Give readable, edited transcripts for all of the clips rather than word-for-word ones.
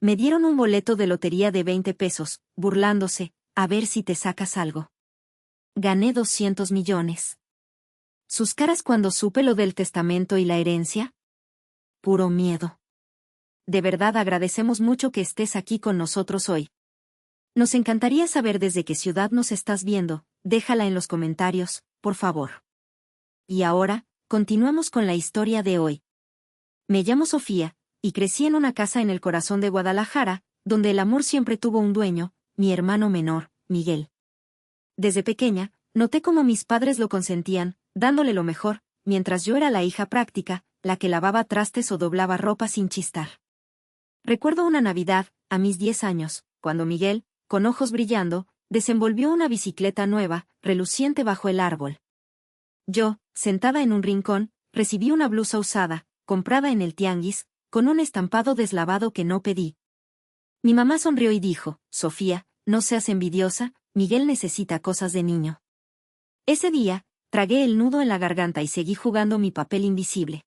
Me dieron un boleto de lotería de 20 pesos, burlándose, a ver si te sacas algo. Gané 200 millones. ¿Sus caras cuando supe lo del testamento y la herencia? Puro miedo. De verdad agradecemos mucho que estés aquí con nosotros hoy. Nos encantaría saber desde qué ciudad nos estás viendo, déjala en los comentarios, por favor. Y ahora, continuamos con la historia de hoy. Me llamo Sofía, y crecí en una casa en el corazón de Guadalajara, donde el amor siempre tuvo un dueño, mi hermano menor, Miguel. Desde pequeña, noté cómo mis padres lo consentían, dándole lo mejor, mientras yo era la hija práctica, la que lavaba trastes o doblaba ropa sin chistar. Recuerdo una Navidad, a mis 10 años, cuando Miguel, con ojos brillando, desenvolvió una bicicleta nueva, reluciente bajo el árbol. Yo, sentada en un rincón, recibí una blusa usada, comprada en el tianguis, con un estampado deslavado que no pedí. Mi mamá sonrió y dijo, Sofía, no seas envidiosa, Miguel necesita cosas de niño. Ese día, tragué el nudo en la garganta y seguí jugando mi papel invisible.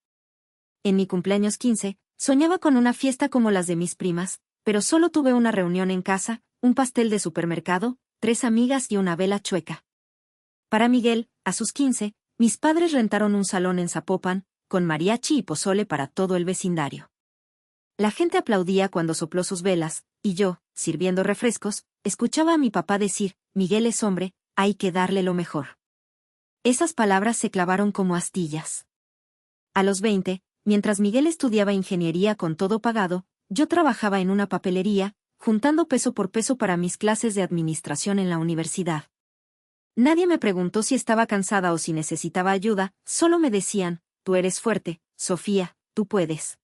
En mi cumpleaños 15, soñaba con una fiesta como las de mis primas, pero solo tuve una reunión en casa, un pastel de supermercado, 3 amigas y una vela chueca. Para Miguel, a sus 15, mis padres rentaron un salón en Zapopan, con mariachi y pozole para todo el vecindario. La gente aplaudía cuando sopló sus velas, y yo, sirviendo refrescos, escuchaba a mi papá decir, Miguel es hombre, hay que darle lo mejor. Esas palabras se clavaron como astillas. A los 20, mientras Miguel estudiaba ingeniería con todo pagado, yo trabajaba en una papelería, juntando peso por peso para mis clases de administración en la universidad. Nadie me preguntó si estaba cansada o si necesitaba ayuda, solo me decían, tú eres fuerte, Sofía, tú puedes.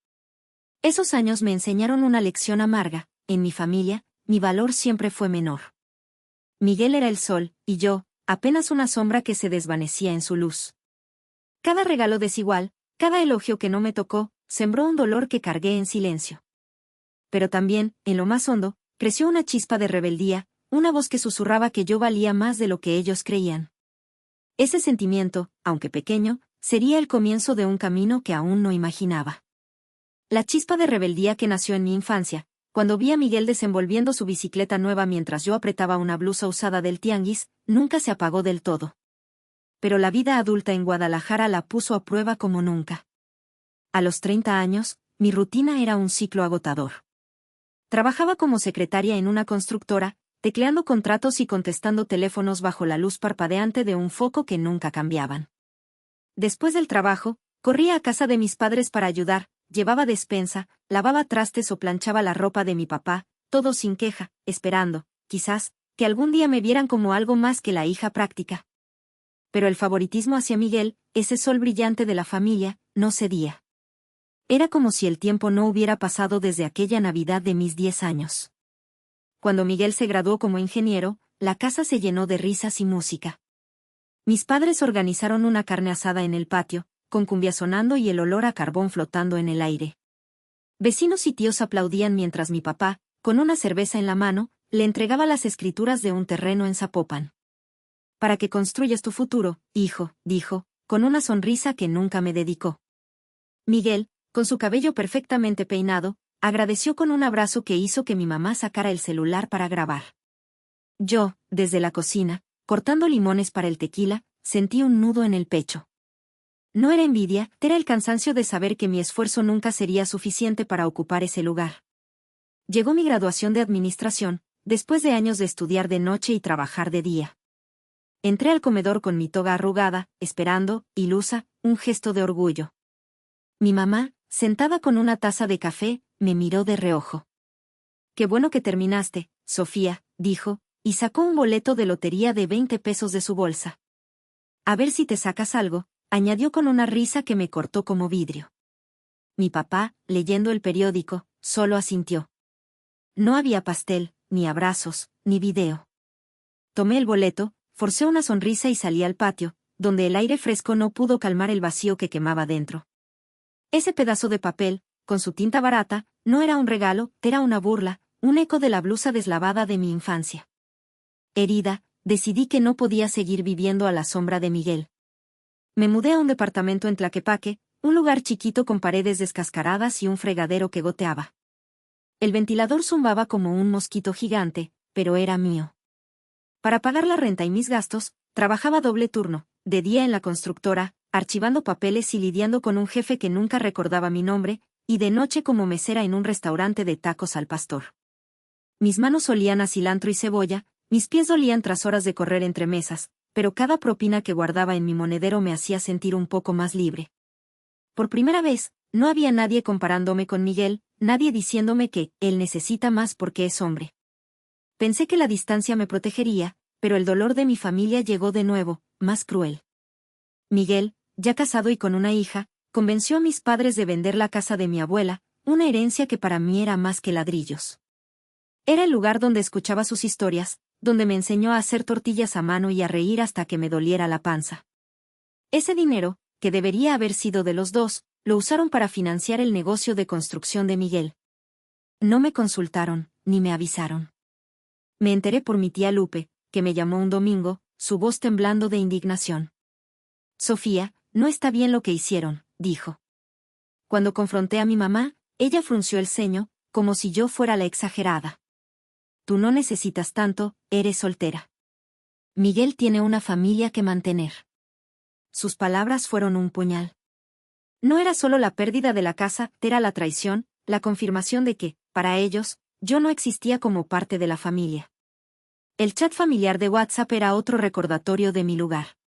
Esos años me enseñaron una lección amarga, en mi familia, mi valor siempre fue menor. Miguel era el sol, y yo, apenas una sombra que se desvanecía en su luz. Cada regalo desigual, cada elogio que no me tocó, sembró un dolor que cargué en silencio. Pero también, en lo más hondo, creció una chispa de rebeldía, una voz que susurraba que yo valía más de lo que ellos creían. Ese sentimiento, aunque pequeño, sería el comienzo de un camino que aún no imaginaba. La chispa de rebeldía que nació en mi infancia, cuando vi a Miguel desenvolviendo su bicicleta nueva mientras yo apretaba una blusa usada del tianguis, nunca se apagó del todo. Pero la vida adulta en Guadalajara la puso a prueba como nunca. A los 30 años, mi rutina era un ciclo agotador. Trabajaba como secretaria en una constructora, tecleando contratos y contestando teléfonos bajo la luz parpadeante de un foco que nunca cambiaban. Después del trabajo, corría a casa de mis padres para ayudar, llevaba despensa, lavaba trastes o planchaba la ropa de mi papá, todo sin queja, esperando, quizás, que algún día me vieran como algo más que la hija práctica. Pero el favoritismo hacia Miguel, ese sol brillante de la familia, no cedía. Era como si el tiempo no hubiera pasado desde aquella Navidad de mis 10 años. Cuando Miguel se graduó como ingeniero, la casa se llenó de risas y música. Mis padres organizaron una carne asada en el patio, con cumbia sonando y el olor a carbón flotando en el aire. Vecinos y tíos aplaudían mientras mi papá, con una cerveza en la mano, le entregaba las escrituras de un terreno en Zapopan. Para que construyas tu futuro, hijo, dijo, con una sonrisa que nunca me dedicó. Miguel, con su cabello perfectamente peinado, agradeció con un abrazo que hizo que mi mamá sacara el celular para grabar. Yo, desde la cocina, cortando limones para el tequila, sentí un nudo en el pecho. No era envidia, era el cansancio de saber que mi esfuerzo nunca sería suficiente para ocupar ese lugar. Llegó mi graduación de administración, después de años de estudiar de noche y trabajar de día. Entré al comedor con mi toga arrugada, esperando, ilusa, un gesto de orgullo. Mi mamá, sentada con una taza de café, me miró de reojo. «Qué bueno que terminaste, Sofía», dijo, y sacó un boleto de lotería de 20 pesos de su bolsa. «A ver si te sacas algo», añadió con una risa que me cortó como vidrio. Mi papá, leyendo el periódico, solo asintió. No había pastel, ni abrazos, ni video. Tomé el boleto, forcé una sonrisa y salí al patio, donde el aire fresco no pudo calmar el vacío que quemaba dentro. Ese pedazo de papel, con su tinta barata, no era un regalo, era una burla, un eco de la blusa deslavada de mi infancia. Herida, decidí que no podía seguir viviendo a la sombra de Miguel. Me mudé a un departamento en Tlaquepaque, un lugar chiquito con paredes descascaradas y un fregadero que goteaba. El ventilador zumbaba como un mosquito gigante, pero era mío. Para pagar la renta y mis gastos, trabajaba doble turno, de día en la constructora, archivando papeles y lidiando con un jefe que nunca recordaba mi nombre, y de noche como mesera en un restaurante de tacos al pastor. Mis manos olían a cilantro y cebolla, mis pies dolían tras horas de correr entre mesas, pero cada propina que guardaba en mi monedero me hacía sentir un poco más libre. Por primera vez, no había nadie comparándome con Miguel, nadie diciéndome que él necesita más porque es hombre. Pensé que la distancia me protegería, pero el dolor de mi familia llegó de nuevo, más cruel. Miguel, ya casado y con una hija, convenció a mis padres de vender la casa de mi abuela, una herencia que para mí era más que ladrillos. Era el lugar donde escuchaba sus historias, donde me enseñó a hacer tortillas a mano y a reír hasta que me doliera la panza. Ese dinero, que debería haber sido de los dos, lo usaron para financiar el negocio de construcción de Miguel. No me consultaron, ni me avisaron. Me enteré por mi tía Lupe, que me llamó un domingo, su voz temblando de indignación. Sofía, no está bien lo que hicieron, dijo. Cuando confronté a mi mamá, ella frunció el ceño, como si yo fuera la exagerada. Tú no necesitas tanto, eres soltera. Miguel tiene una familia que mantener. Sus palabras fueron un puñal. No era solo la pérdida de la casa, era la traición, la confirmación de que, para ellos, yo no existía como parte de la familia. El chat familiar de WhatsApp era otro recordatorio de mi lugar.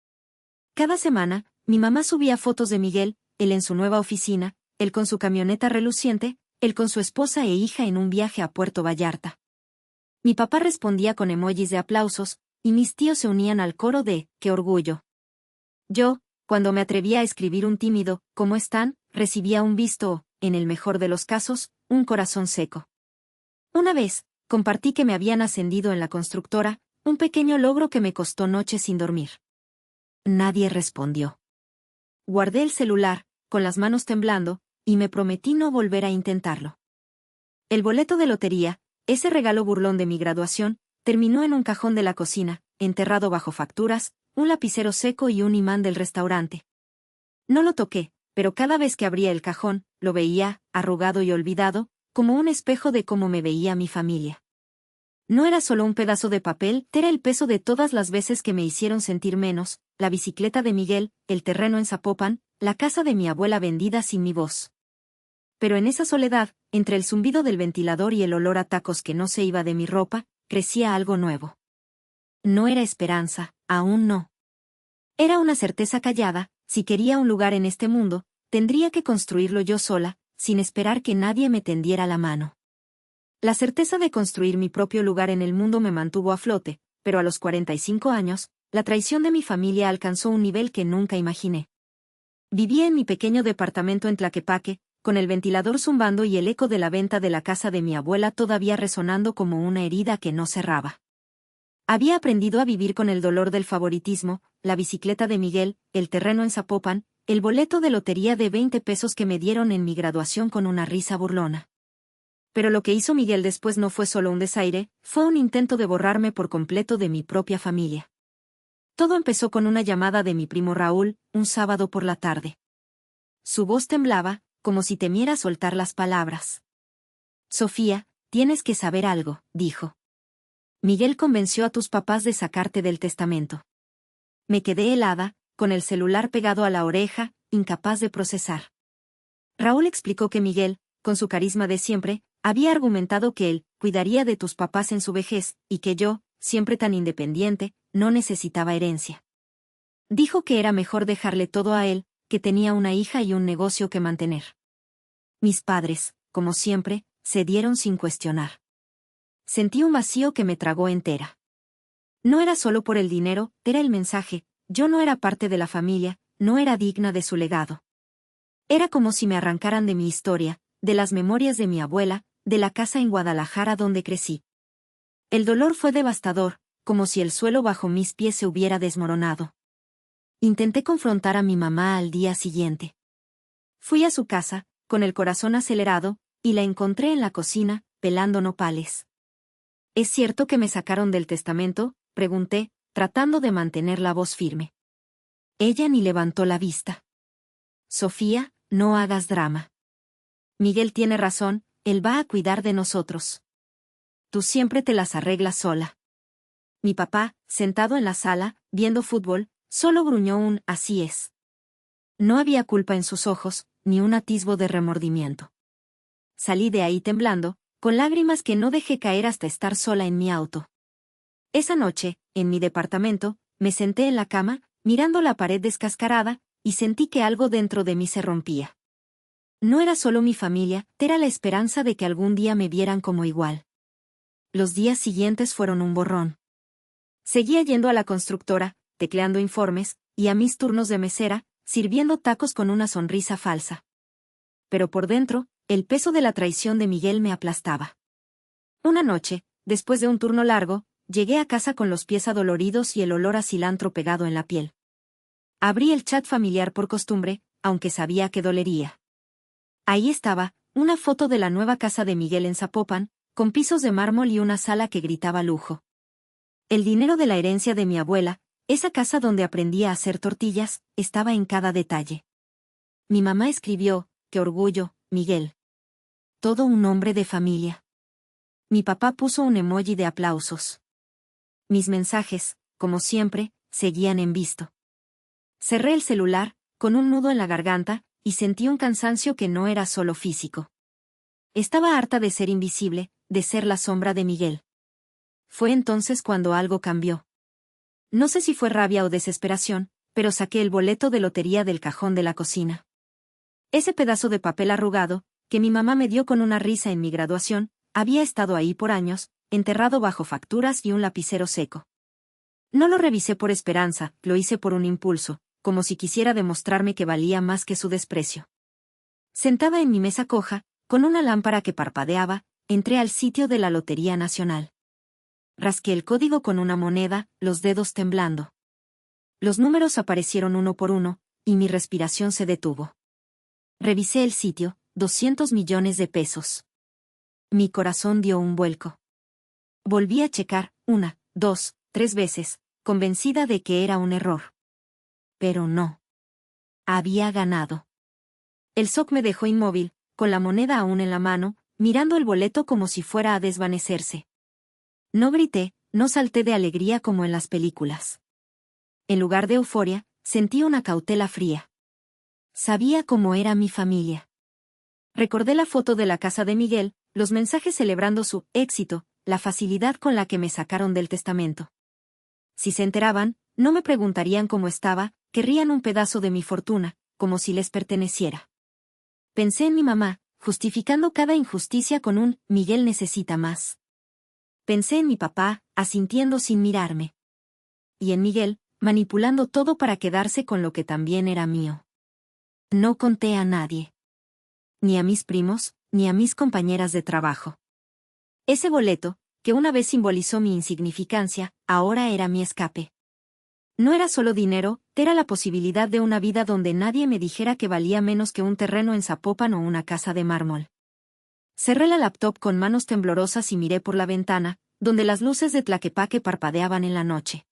Cada semana, mi mamá subía fotos de Miguel, él en su nueva oficina, él con su camioneta reluciente, él con su esposa e hija en un viaje a Puerto Vallarta. Mi papá respondía con emojis de aplausos, y mis tíos se unían al coro de ¡qué orgullo! Yo, cuando me atrevía a escribir un tímido ¿cómo están?, recibía un visto o, en el mejor de los casos, un corazón seco. Una vez, compartí que me habían ascendido en la constructora, un pequeño logro que me costó noches sin dormir. Nadie respondió. Guardé el celular, con las manos temblando, y me prometí no volver a intentarlo. El boleto de lotería, ese regalo burlón de mi graduación, terminó en un cajón de la cocina, enterrado bajo facturas, un lapicero seco y un imán del restaurante. No lo toqué, pero cada vez que abría el cajón, lo veía, arrugado y olvidado, como un espejo de cómo me veía mi familia. No era solo un pedazo de papel, era el peso de todas las veces que me hicieron sentir menos, la bicicleta de Miguel, el terreno en Zapopan, la casa de mi abuela vendida sin mi voz. Pero en esa soledad, entre el zumbido del ventilador y el olor a tacos que no se iba de mi ropa, crecía algo nuevo. No era esperanza, aún no. Era una certeza callada, si quería un lugar en este mundo, tendría que construirlo yo sola, sin esperar que nadie me tendiera la mano. La certeza de construir mi propio lugar en el mundo me mantuvo a flote, pero a los 45 años, la traición de mi familia alcanzó un nivel que nunca imaginé. Vivía en mi pequeño departamento en Tlaquepaque, con el ventilador zumbando y el eco de la venta de la casa de mi abuela todavía resonando como una herida que no cerraba. Había aprendido a vivir con el dolor del favoritismo, la bicicleta de Miguel, el terreno en Zapopan, el boleto de lotería de 20 pesos que me dieron en mi graduación con una risa burlona. Pero lo que hizo Miguel después no fue solo un desaire, fue un intento de borrarme por completo de mi propia familia. Todo empezó con una llamada de mi primo Raúl, un sábado por la tarde. Su voz temblaba, como si temiera soltar las palabras. Sofía, tienes que saber algo, dijo. Miguel convenció a tus papás de sacarte del testamento. Me quedé helada, con el celular pegado a la oreja, incapaz de procesar. Raúl explicó que Miguel, con su carisma de siempre, había argumentado que él cuidaría de tus papás en su vejez, y que yo, siempre tan independiente, no necesitaba herencia. Dijo que era mejor dejarle todo a él, que tenía una hija y un negocio que mantener. Mis padres, como siempre, cedieron sin cuestionar. Sentí un vacío que me tragó entera. No era solo por el dinero, era el mensaje, yo no era parte de la familia, no era digna de su legado. Era como si me arrancaran de mi historia, de las memorias de mi abuela, de la casa en Guadalajara donde crecí. El dolor fue devastador, como si el suelo bajo mis pies se hubiera desmoronado. Intenté confrontar a mi mamá al día siguiente. Fui a su casa, con el corazón acelerado, y la encontré en la cocina, pelando nopales. ¿Es cierto que me sacaron del testamento?, pregunté, tratando de mantener la voz firme. Ella ni levantó la vista. Sofía, no hagas drama. Miguel tiene razón, él va a cuidar de nosotros. Tú siempre te las arreglas sola. Mi papá, sentado en la sala, viendo fútbol, solo gruñó un «así es». No había culpa en sus ojos, ni un atisbo de remordimiento. Salí de ahí temblando, con lágrimas que no dejé caer hasta estar sola en mi auto. Esa noche, en mi departamento, me senté en la cama, mirando la pared descascarada, y sentí que algo dentro de mí se rompía. No era solo mi familia, era la esperanza de que algún día me vieran como igual. Los días siguientes fueron un borrón. Seguía yendo a la constructora, tecleando informes, y a mis turnos de mesera, sirviendo tacos con una sonrisa falsa. Pero por dentro, el peso de la traición de Miguel me aplastaba. Una noche, después de un turno largo, llegué a casa con los pies adoloridos y el olor a cilantro pegado en la piel. Abrí el chat familiar por costumbre, aunque sabía que dolería. Ahí estaba, una foto de la nueva casa de Miguel en Zapopan, con pisos de mármol y una sala que gritaba lujo. El dinero de la herencia de mi abuela, esa casa donde aprendí a hacer tortillas, estaba en cada detalle. Mi mamá escribió: «Qué orgullo, Miguel. Todo un hombre de familia». Mi papá puso un emoji de aplausos. Mis mensajes, como siempre, seguían en visto. Cerré el celular, con un nudo en la garganta, y sentí un cansancio que no era solo físico. Estaba harta de ser invisible, de ser la sombra de Miguel. Fue entonces cuando algo cambió. No sé si fue rabia o desesperación, pero saqué el boleto de lotería del cajón de la cocina. Ese pedazo de papel arrugado, que mi mamá me dio con una risa en mi graduación, había estado ahí por años, enterrado bajo facturas y un lapicero seco. No lo revisé por esperanza, lo hice por un impulso, como si quisiera demostrarme que valía más que su desprecio. Sentada en mi mesa coja, con una lámpara que parpadeaba, entré al sitio de la Lotería Nacional. Rasqué el código con una moneda, los dedos temblando. Los números aparecieron uno por uno, y mi respiración se detuvo. Revisé el sitio, 200 millones de pesos. Mi corazón dio un vuelco. Volví a checar, 1, 2, 3 veces, convencida de que era un error. Pero no. Había ganado. El shock me dejó inmóvil, con la moneda aún en la mano, mirando el boleto como si fuera a desvanecerse. No grité, no salté de alegría como en las películas. En lugar de euforia, sentí una cautela fría. Sabía cómo era mi familia. Recordé la foto de la casa de Miguel, los mensajes celebrando su éxito, la facilidad con la que me sacaron del testamento. Si se enteraban, no me preguntarían cómo estaba, querrían un pedazo de mi fortuna, como si les perteneciera. Pensé en mi mamá, justificando cada injusticia con un «Miguel necesita más». Pensé en mi papá, asintiendo sin mirarme. Y en Miguel, manipulando todo para quedarse con lo que también era mío. No conté a nadie. Ni a mis primos, ni a mis compañeras de trabajo. Ese boleto, que una vez simbolizó mi insignificancia, ahora era mi escape. No era solo dinero, era la posibilidad de una vida donde nadie me dijera que valía menos que un terreno en Zapopan o una casa de mármol. Cerré la laptop con manos temblorosas y miré por la ventana, donde las luces de Tlaquepaque parpadeaban en la noche.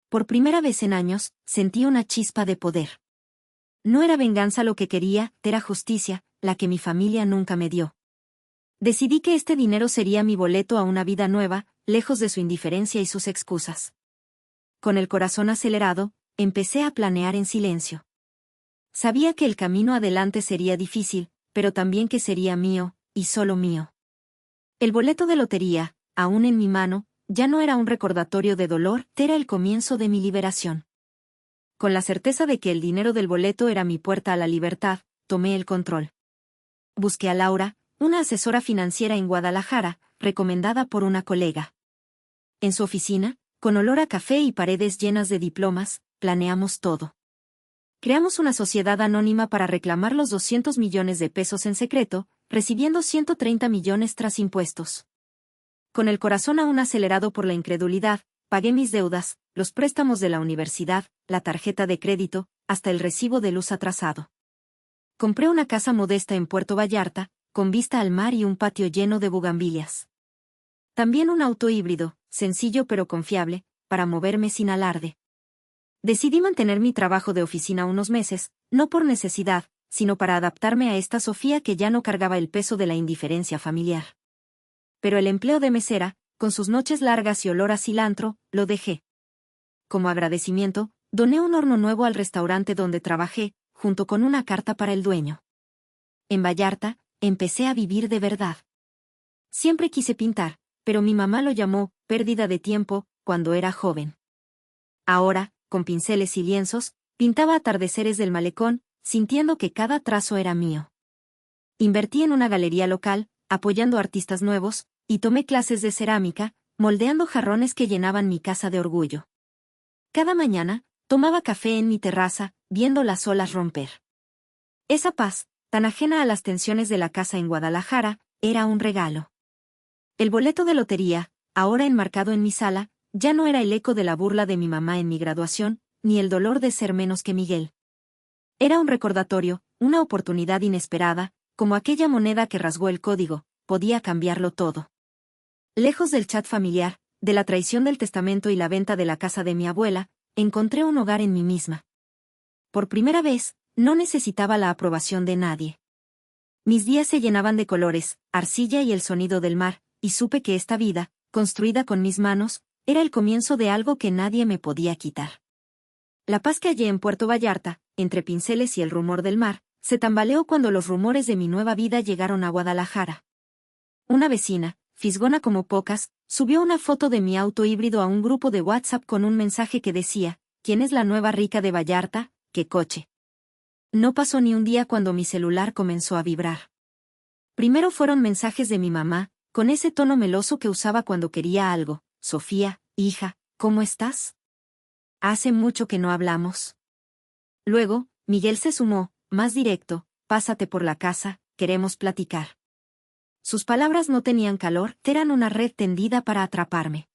Por primera vez en años, sentí una chispa de poder. No era venganza lo que quería, era justicia, la que mi familia nunca me dio. Decidí que este dinero sería mi boleto a una vida nueva, lejos de su indiferencia y sus excusas. Con el corazón acelerado, empecé a planear en silencio. Sabía que el camino adelante sería difícil, pero también que sería mío, y solo mío. El boleto de lotería, aún en mi mano, ya no era un recordatorio de dolor, era el comienzo de mi liberación. Con la certeza de que el dinero del boleto era mi puerta a la libertad, tomé el control. Busqué a Laura, una asesora financiera en Guadalajara, recomendada por una colega. En su oficina, con olor a café y paredes llenas de diplomas, planeamos todo. Creamos una sociedad anónima para reclamar los 200 millones de pesos en secreto, recibiendo 130 millones tras impuestos. Con el corazón aún acelerado por la incredulidad, pagué mis deudas, los préstamos de la universidad, la tarjeta de crédito, hasta el recibo de luz atrasado. Compré una casa modesta en Puerto Vallarta, con vista al mar y un patio lleno de bugambilias. También un auto híbrido, sencillo pero confiable, para moverme sin alarde. Decidí mantener mi trabajo de oficina unos meses, no por necesidad, sino para adaptarme a esta Sofía que ya no cargaba el peso de la indiferencia familiar. Pero el empleo de mesera, con sus noches largas y olor a cilantro, lo dejé. Como agradecimiento, doné un horno nuevo al restaurante donde trabajé, junto con una carta para el dueño. En Vallarta, empecé a vivir de verdad. Siempre quise pintar, pero mi mamá lo llamó pérdida de tiempo cuando era joven. Ahora, con pinceles y lienzos, pintaba atardeceres del malecón, sintiendo que cada trazo era mío. Invertí en una galería local, apoyando artistas nuevos, y tomé clases de cerámica, moldeando jarrones que llenaban mi casa de orgullo. Cada mañana, tomaba café en mi terraza, viendo las olas romper. Esa paz, tan ajena a las tensiones de la casa en Guadalajara, era un regalo. El boleto de lotería, ahora enmarcado en mi sala, ya no era el eco de la burla de mi mamá en mi graduación, ni el dolor de ser menos que Miguel. Era un recordatorio, una oportunidad inesperada, como aquella moneda que rasgó el código, podía cambiarlo todo. Lejos del chat familiar, de la traición del testamento y la venta de la casa de mi abuela, encontré un hogar en mí misma. Por primera vez, no necesitaba la aprobación de nadie. Mis días se llenaban de colores, arcilla y el sonido del mar, y supe que esta vida, construida con mis manos, era el comienzo de algo que nadie me podía quitar. La paz que hallé en Puerto Vallarta, entre pinceles y el rumor del mar, se tambaleó cuando los rumores de mi nueva vida llegaron a Guadalajara. Una vecina, fisgona como pocas, subió una foto de mi auto híbrido a un grupo de WhatsApp con un mensaje que decía: ¿Quién es la nueva rica de Vallarta? ¡Qué coche! No pasó ni un día cuando mi celular comenzó a vibrar. Primero fueron mensajes de mi mamá, con ese tono meloso que usaba cuando quería algo: Sofía, hija, ¿cómo estás? Hace mucho que no hablamos. Luego, Miguel se sumó, más directo: pásate por la casa, queremos platicar. Sus palabras no tenían calor, eran una red tendida para atraparme.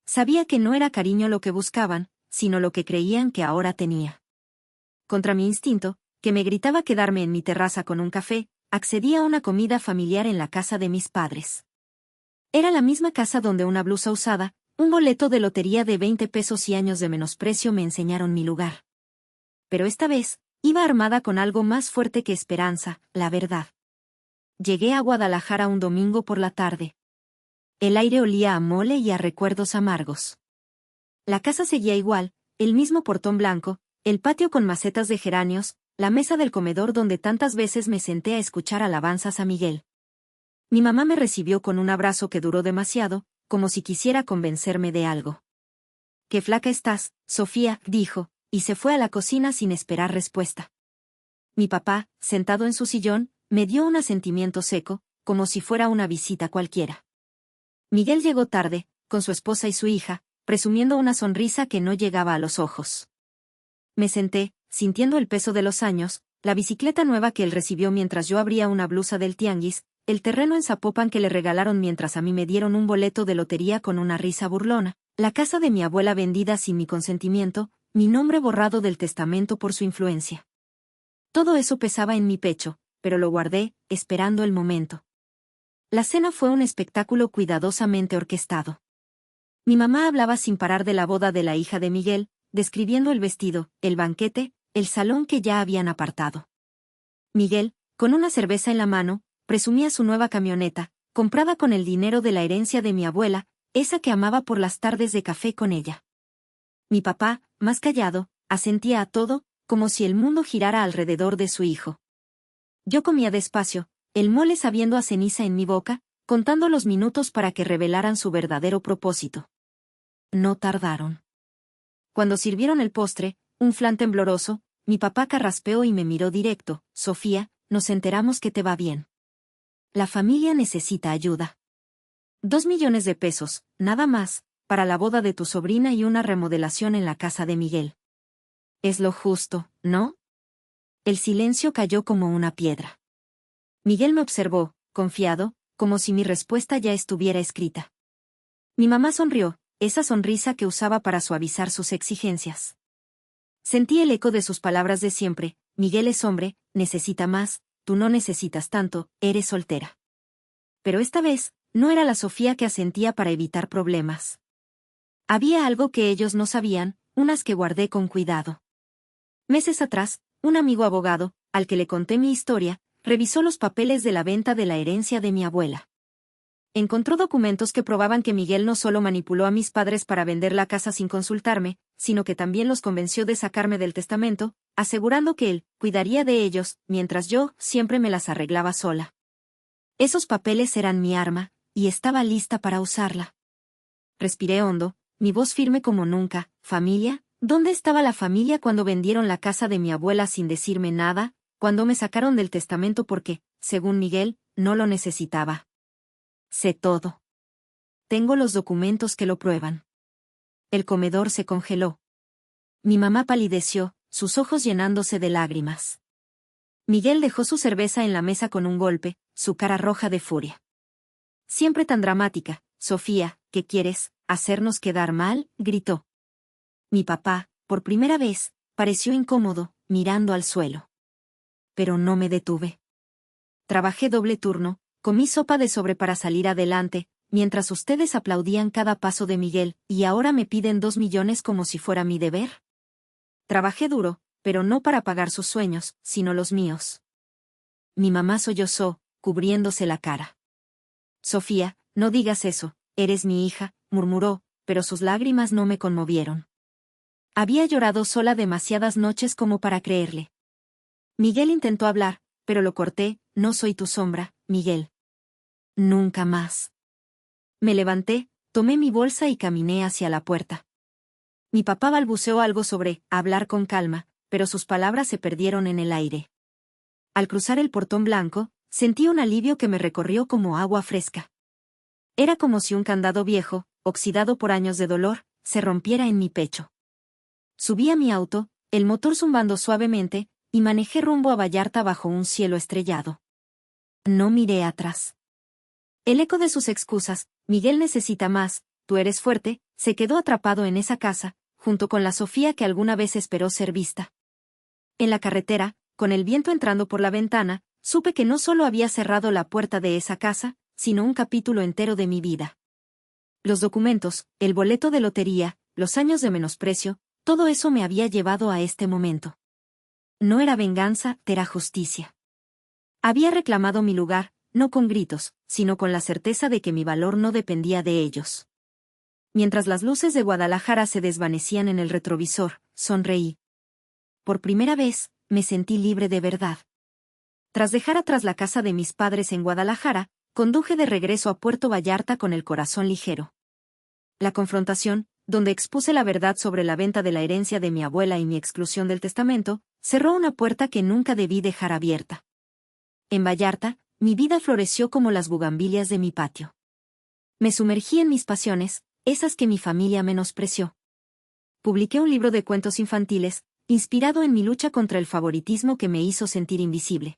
Sabía que no era cariño lo que buscaban, sino lo que creían que ahora tenía. Contra mi instinto, que me gritaba quedarme en mi terraza con un café, accedí a una comida familiar en la casa de mis padres. Era la misma casa donde una blusa usada, un boleto de lotería de 20 pesos y años de menosprecio me enseñaron mi lugar. Pero esta vez, iba armada con algo más fuerte que esperanza, la verdad. Llegué a Guadalajara un domingo por la tarde. El aire olía a mole y a recuerdos amargos. La casa seguía igual, el mismo portón blanco, el patio con macetas de geranios, la mesa del comedor donde tantas veces me senté a escuchar alabanzas a Miguel. Mi mamá me recibió con un abrazo que duró demasiado, como si quisiera convencerme de algo. «Qué flaca estás, Sofía», dijo, y se fue a la cocina sin esperar respuesta. Mi papá, sentado en su sillón, me dio un asentimiento seco, como si fuera una visita cualquiera. Miguel llegó tarde, con su esposa y su hija, presumiendo una sonrisa que no llegaba a los ojos. Me senté, sintiendo el peso de los años, la bicicleta nueva que él recibió mientras yo abría una blusa del tianguis, el terreno en Zapopan que le regalaron mientras a mí me dieron un boleto de lotería con una risa burlona, la casa de mi abuela vendida sin mi consentimiento, mi nombre borrado del testamento por su influencia. Todo eso pesaba en mi pecho, pero lo guardé, esperando el momento. La cena fue un espectáculo cuidadosamente orquestado. Mi mamá hablaba sin parar de la boda de la hija de Miguel, describiendo el vestido, el banquete, el salón que ya habían apartado. Miguel, con una cerveza en la mano, presumía su nueva camioneta, comprada con el dinero de la herencia de mi abuela, esa que amaba por las tardes de café con ella. Mi papá, más callado, asentía a todo, como si el mundo girara alrededor de su hijo. Yo comía despacio, el mole sabiendo a ceniza en mi boca, contando los minutos para que revelaran su verdadero propósito. No tardaron. Cuando sirvieron el postre, un flan tembloroso, mi papá carraspeó y me miró directo: «Sofía, nos enteramos que te va bien. La familia necesita ayuda. 2 millones de pesos, nada más, para la boda de tu sobrina y una remodelación en la casa de Miguel. Es lo justo, ¿no?» El silencio cayó como una piedra. Miguel me observó, confiado, como si mi respuesta ya estuviera escrita. Mi mamá sonrió, esa sonrisa que usaba para suavizar sus exigencias. Sentí el eco de sus palabras de siempre: «Miguel es hombre, necesita más, tú no necesitas tanto, eres soltera». Pero esta vez, no era la Sofía que asentía para evitar problemas. Había algo que ellos no sabían, unas que guardé con cuidado. Meses atrás, un amigo abogado, al que le conté mi historia, revisó los papeles de la venta de la herencia de mi abuela. Encontró documentos que probaban que Miguel no solo manipuló a mis padres para vender la casa sin consultarme, sino que también los convenció de sacarme del testamento, asegurando que él cuidaría de ellos, mientras yo siempre me las arreglaba sola. Esos papeles eran mi arma, y estaba lista para usarla. Respiré hondo, mi voz firme como nunca. ¿Familia? ¿Dónde estaba la familia cuando vendieron la casa de mi abuela sin decirme nada, cuando me sacaron del testamento porque, según Miguel, no lo necesitaba? Sé todo. Tengo los documentos que lo prueban. El comedor se congeló. Mi mamá palideció, sus ojos llenándose de lágrimas. Miguel dejó su cerveza en la mesa con un golpe, su cara roja de furia. Siempre tan dramática, Sofía, ¿qué quieres? ¿Hacernos quedar mal? Gritó. Mi papá, por primera vez, pareció incómodo, mirando al suelo. Pero no me detuve. Trabajé doble turno, comí sopa de sobre para salir adelante, mientras ustedes aplaudían cada paso de Miguel, y ahora me piden 2 millones como si fuera mi deber. Trabajé duro, pero no para pagar sus sueños, sino los míos. Mi mamá sollozó, cubriéndose la cara. Sofía, no digas eso, eres mi hija, murmuró, pero sus lágrimas no me conmovieron. Había llorado sola demasiadas noches como para creerle. Miguel intentó hablar, pero lo corté, no soy tu sombra, Miguel. Nunca más. Me levanté, tomé mi bolsa y caminé hacia la puerta. Mi papá balbuceó algo sobre hablar con calma, pero sus palabras se perdieron en el aire. Al cruzar el portón blanco, sentí un alivio que me recorrió como agua fresca. Era como si un candado viejo, oxidado por años de dolor, se rompiera en mi pecho. Subí a mi auto, el motor zumbando suavemente, y manejé rumbo a Vallarta bajo un cielo estrellado. No miré atrás. El eco de sus excusas, Miguel necesita más, tú eres fuerte, se quedó atrapado en esa casa, junto con la Sofía que alguna vez esperó ser vista. En la carretera, con el viento entrando por la ventana, supe que no solo había cerrado la puerta de esa casa, sino un capítulo entero de mi vida. Los documentos, el boleto de lotería, los años de menosprecio, todo eso me había llevado a este momento. No era venganza, era justicia. Había reclamado mi lugar, no con gritos, sino con la certeza de que mi valor no dependía de ellos. Mientras las luces de Guadalajara se desvanecían en el retrovisor, sonreí. Por primera vez, me sentí libre de verdad. Tras dejar atrás la casa de mis padres en Guadalajara, conduje de regreso a Puerto Vallarta con el corazón ligero. La confrontación, donde expuse la verdad sobre la venta de la herencia de mi abuela y mi exclusión del testamento, cerró una puerta que nunca debí dejar abierta. En Vallarta, mi vida floreció como las bugambilias de mi patio. Me sumergí en mis pasiones, esas que mi familia menospreció. Publiqué un libro de cuentos infantiles, inspirado en mi lucha contra el favoritismo que me hizo sentir invisible.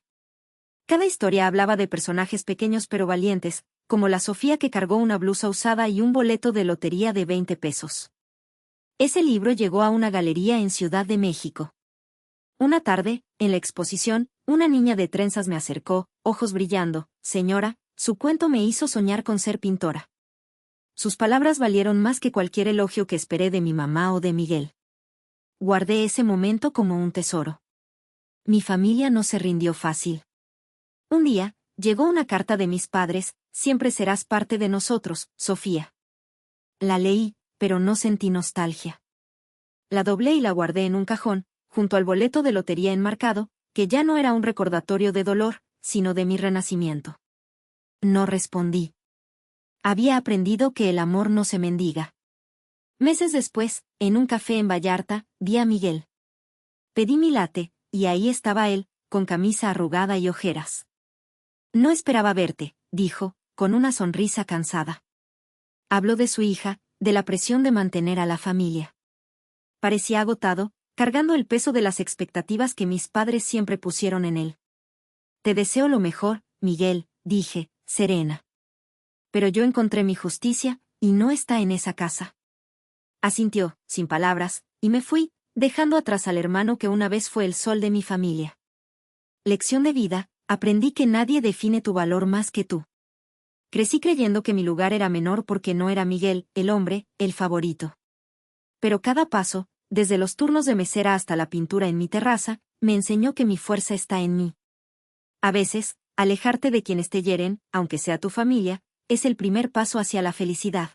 Cada historia hablaba de personajes pequeños pero valientes, como la Sofía que cargó una blusa usada y un boleto de lotería de 20 pesos. Ese libro llegó a una galería en Ciudad de México. Una tarde, en la exposición, una niña de trenzas me acercó, ojos brillando, señora, su cuento me hizo soñar con ser pintora. Sus palabras valieron más que cualquier elogio que esperé de mi mamá o de Miguel. Guardé ese momento como un tesoro. Mi familia no se rindió fácil. Un día, llegó una carta de mis padres, siempre serás parte de nosotros, Sofía. La leí, pero no sentí nostalgia. La doblé y la guardé en un cajón, junto al boleto de lotería enmarcado, que ya no era un recordatorio de dolor, sino de mi renacimiento. No respondí. Había aprendido que el amor no se mendiga. Meses después, en un café en Vallarta, vi a Miguel. Pedí mi latte, y ahí estaba él, con camisa arrugada y ojeras. No esperaba verte, dijo, con una sonrisa cansada. Habló de su hija, de la presión de mantener a la familia. Parecía agotado, cargando el peso de las expectativas que mis padres siempre pusieron en él. Te deseo lo mejor, Miguel, dije, serena. Pero yo encontré mi justicia, y no está en esa casa. Asintió, sin palabras, y me fui, dejando atrás al hermano que una vez fue el sol de mi familia. Lección de vida, aprendí que nadie define tu valor más que tú. Crecí creyendo que mi lugar era menor porque no era Miguel, el hombre, el favorito. Pero cada paso, desde los turnos de mesera hasta la pintura en mi terraza, me enseñó que mi fuerza está en mí. A veces, alejarte de quienes te hieren, aunque sea tu familia, es el primer paso hacia la felicidad.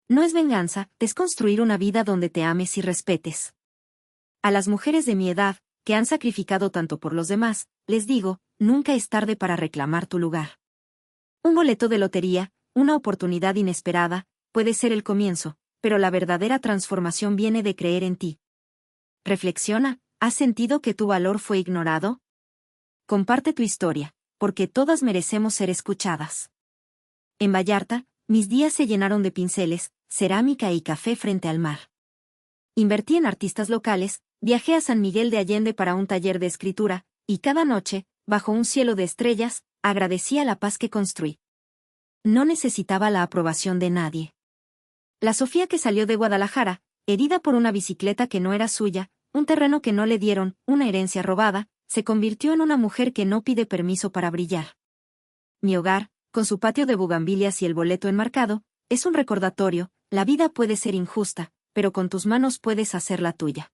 No es venganza, es construir una vida donde te ames y respetes. A las mujeres de mi edad, que han sacrificado tanto por los demás, les digo, nunca es tarde para reclamar tu lugar. Un boleto de lotería, una oportunidad inesperada, puede ser el comienzo, pero la verdadera transformación viene de creer en ti. Reflexiona, ¿has sentido que tu valor fue ignorado? Comparte tu historia, porque todas merecemos ser escuchadas. En Vallarta, mis días se llenaron de pinceles, cerámica y café frente al mar. Invertí en artistas locales, viajé a San Miguel de Allende para un taller de escritura, y cada noche, bajo un cielo de estrellas, agradecía la paz que construí. No necesitaba la aprobación de nadie. La Sofía que salió de Guadalajara, herida por una bicicleta que no era suya, un terreno que no le dieron, una herencia robada, se convirtió en una mujer que no pide permiso para brillar. Mi hogar, con su patio de bugambilias y el boleto enmarcado, es un recordatorio, la vida puede ser injusta, pero con tus manos puedes hacer la tuya.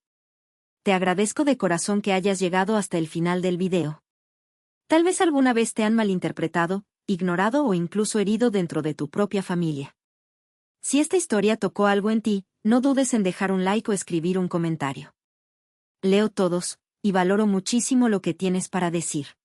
Te agradezco de corazón que hayas llegado hasta el final del video. Tal vez alguna vez te han malinterpretado, ignorado o incluso herido dentro de tu propia familia. Si esta historia tocó algo en ti, no dudes en dejar un like o escribir un comentario. Leo todos, y valoro muchísimo lo que tienes para decir.